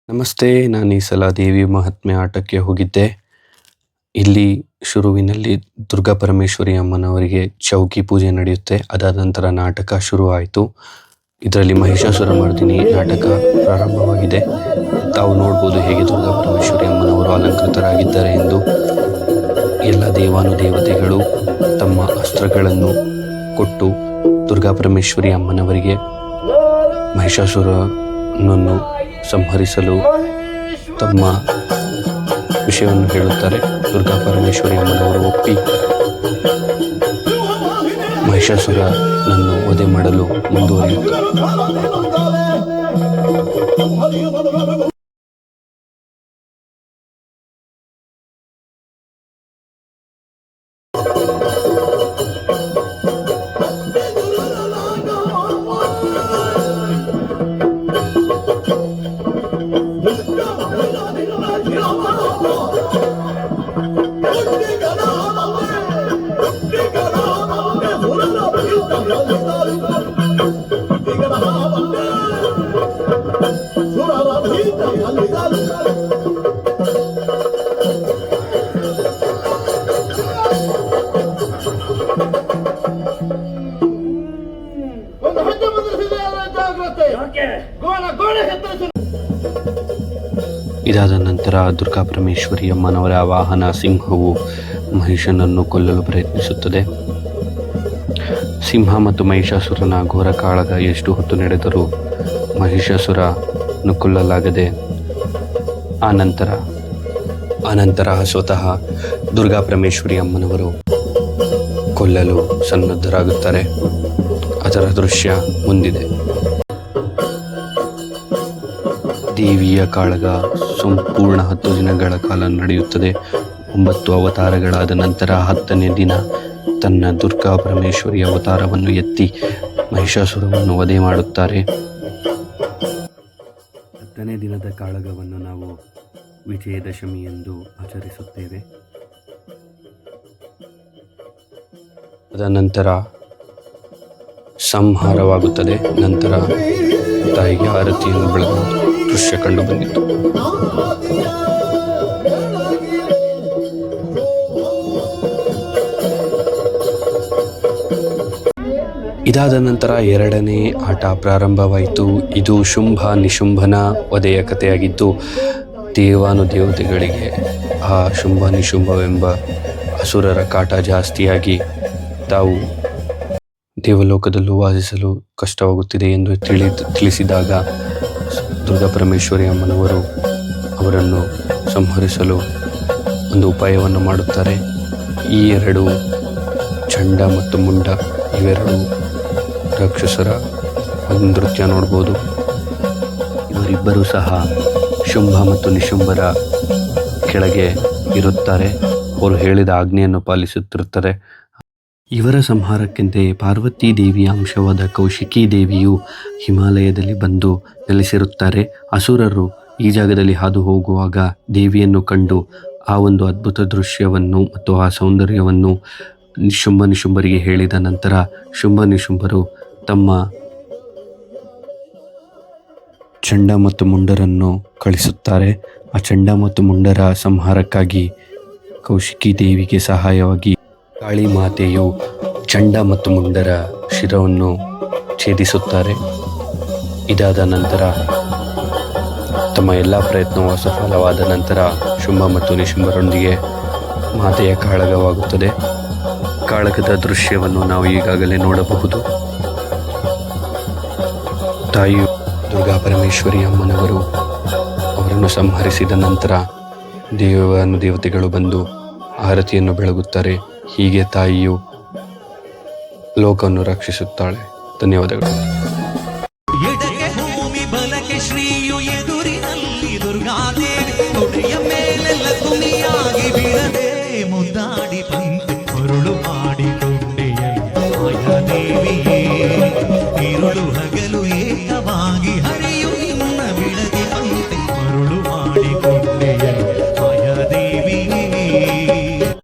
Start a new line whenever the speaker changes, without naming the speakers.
ನಮಸ್ತೆ. ನಾನು ಈ ಸಲ ದೇವಿ ಮಹಾತ್ಮೆ ಆಟಕ್ಕೆ ಹೋಗಿದ್ದೆ. ಇಲ್ಲಿ ಶುರುವಿನಲ್ಲಿ ದುರ್ಗಾ ಪರಮೇಶ್ವರಿ ಅಮ್ಮನವರಿಗೆ ಚೌಕಿ ಪೂಜೆ ನಡೆಯುತ್ತೆ. ಅದಾದ ನಂತರ ನಾಟಕ ಶುರು ಆಯಿತು. ಇದರಲ್ಲಿ ಮಹಿಷಾಸುರ ಮರ್ದಿನಿ ನಾಟಕ ಪ್ರಾರಂಭವಾಗಿದೆ. ತಾವು ನೋಡ್ಬೋದು ಹೇಗೆ ದುರ್ಗಾ ಪರಮೇಶ್ವರಿ ಅಮ್ಮನವರು ಅಲಂಕೃತರಾಗಿದ್ದಾರೆ ಎಂದು. ಎಲ್ಲ ದೇವಾನುದೇವತೆಗಳು ತಮ್ಮ ಅಸ್ತ್ರಗಳನ್ನು ಕೊಟ್ಟು ದುರ್ಗಾ ಪರಮೇಶ್ವರಿ ಅಮ್ಮನವರಿಗೆ ಮಹಿಷಾಸುರನನ್ನು ಸಂಹರಿಸಲು ತಮ್ಮ ವಿಷಯವನ್ನು ಹೇಳುತ್ತಾರೆ. ದುರ್ಗಾ ಪರಮೇಶ್ವರಿ ಅಮ್ಮನವರು ಒಪ್ಪಿ ಮಹಿಷಾಸುರನನ್ನು ವಧೆ ಮಾಡಲು ಮುಂದುವರಿಯುತ್ತಾರೆ. ಇದಾದ ನಂತರ ದುರ್ಗಾ ಪರಮೇಶ್ವರಿ ಅಮ್ಮನವರ ವಾಹನ ಸಿಂಹವು ಮಹಿಷನನ್ನು ಕೊಲ್ಲಲು ಪ್ರಯತ್ನಿಸುತ್ತದೆ. ಸಿಂಹ ಮತ್ತು ಮಹಿಷಾಸುರನ ಘೋರ ಕಾಳಗ ಎಷ್ಟು ಹೊತ್ತು ನಡೆದರೂ ಮಹಿಷಾಸುರನು ಕೊಲ್ಲಲಾಗದೆ ಆನಂತರ ಸ್ವತಃ ದುರ್ಗಾ ಪರಮೇಶ್ವರಿ ಅಮ್ಮನವರು ಕೊಲ್ಲಲು ಸನ್ನದ್ಧರಾಗುತ್ತಾರೆ. ಅದರ ದೃಶ್ಯ ಮುಂದಿದೆ. ದೇವಿಯ ಕಾಳಗ ಸಂಪೂರ್ಣ 10 ದಿನಗಳ ಕಾಲ ನಡೆಯುತ್ತದೆ. 9 ಅವತಾರಗಳಾದ ನಂತರ 10ನೇ ದಿನ ತನ್ನ ದುರ್ಗಾ ಪರಮೇಶ್ವರಿ ಅವತಾರವನ್ನು ಎತ್ತಿ ಮಹಿಷಾಸುರವನ್ನು ವಧೆ ಮಾಡುತ್ತಾರೆ. 10ನೇ ದಿನದ ಕಾಳಗವನ್ನು ನಾವು ವಿಜಯದಶಮಿ ಎಂದು ಆಚರಿಸುತ್ತೇವೆ. ಅದ ನಂತರ ಸಂಹಾರವಾಗುತ್ತದೆ. ನಂತರ ತಾಯಿಗೆ ಆರತಿಯನ್ನು ಬೆಳಗುವ ದೃಶ್ಯ ಕಂಡು ಬಂದಿತ್ತು. ಇದಾದ ನಂತರ 2ನೇ ಆಟ ಪ್ರಾರಂಭವಾಯಿತು. ಇದು ಶುಂಭ ನಿಶುಂಭನ ವಧೆಯ ಕಥೆಯಾಗಿದ್ದು, ದೇವಾನುದೇವತೆಗಳಿಗೆ ಆ ಶುಂಭ ನಿಶುಂಭವೆಂಬ ಅಸುರರ ಕಾಟ ಜಾಸ್ತಿಯಾಗಿ ತಾವು ದೇವಲೋಕದಲ್ಲೂ ವಾಸಿಸಲು ಕಷ್ಟವಾಗುತ್ತಿದೆ ಎಂದು ತಿಳಿಸಿದಾಗ ದುರ್ಗಾ ಪರಮೇಶ್ವರಿ ಅಮ್ಮನವರು ಅವರನ್ನು ಸಂಹರಿಸಲು ಒಂದು ಉಪಾಯವನ್ನು ಮಾಡುತ್ತಾರೆ. ಈ 2 ಚಂಡ ಮತ್ತು ಮುಂಡ ಇವೆರಡು ರಾಕ್ಷಸರ ಒಂದು ನೃತ್ಯ ನೋಡ್ಬೋದು. ಇವರಿಬ್ಬರೂ ಸಹ ಶುಂಭ ಮತ್ತು ನಿಶುಂಭರ ಕೆಳಗೆ ಇರುತ್ತಾರೆ. ಅವರು ಹೇಳಿದ ಆಜ್ಞೆಯನ್ನು ಪಾಲಿಸುತ್ತಿರುತ್ತಾರೆ. ಇವರ ಸಂಹಾರಕ್ಕೆಂದೇ ಪಾರ್ವತಿ ದೇವಿಯ ಅಂಶವಾದ ಕೌಶಿಕಿ ದೇವಿಯು ಹಿಮಾಲಯದಲ್ಲಿ ಬಂದು ನೆಲೆಸಿರುತ್ತಾರೆ. ಅಸುರರು ಈ ಜಾಗದಲ್ಲಿ ಹಾದು ಹೋಗುವಾಗ ದೇವಿಯನ್ನು ಕಂಡು ಆ ಒಂದು ಅದ್ಭುತ ದೃಶ್ಯವನ್ನು ಮತ್ತು ಆ ಸೌಂದರ್ಯವನ್ನು ಶುಂಭ ನಿಶುಂಭರಿಗೆ ಹೇಳಿದ ನಂತರ ಶುಂಭ ನಿಶುಂಭರು ತಮ್ಮ ಚಂಡ ಮತ್ತು ಮುಂಡರನ್ನು ಕಳಿಸುತ್ತಾರೆ. ಆ ಚಂಡ ಮತ್ತು ಮುಂಡರ ಸಂಹಾರಕ್ಕಾಗಿ ಕೌಶಿಕಿ ದೇವಿಗೆ ಸಹಾಯವಾಗಿ ಕಾಳಿ ಮಾತೆಯು ಚಂಡ ಮತ್ತು ಮುಂಡರ ಶಿರವನ್ನು ಛೇದಿಸುತ್ತಾರೆ. ಇದಾದ ನಂತರ ತಮ್ಮ ಎಲ್ಲ ಪ್ರಯತ್ನವೂ ಸಫಲವಾದ ನಂತರ ಶುಂಭ ಮತ್ತು ನಿಶುಂಭರೊಂದಿಗೆ ಮಾತೆಯ ಕಾಳಗವಾಗುತ್ತದೆ. ಕಾಳಗದ ದೃಶ್ಯವನ್ನು ನಾವು ಈಗಾಗಲೇ ನೋಡಬಹುದು. ತಾಯಿಯು ದುರ್ಗಾ ಪರಮೇಶ್ವರಿ ಅಮ್ಮನವರು ಅವರನ್ನು ಸಂಹರಿಸಿದ ನಂತರ ದೇವಾನುದೇವತೆಗಳು ಬಂದು ಆರತಿಯನ್ನು ಬೆಳಗುತ್ತಾರೆ. ಹೀಗೆ ತಾಯಿಯು ಲೋಕವನ್ನು ರಕ್ಷಿಸುತ್ತಾಳೆ. ಧನ್ಯವಾದಗಳು.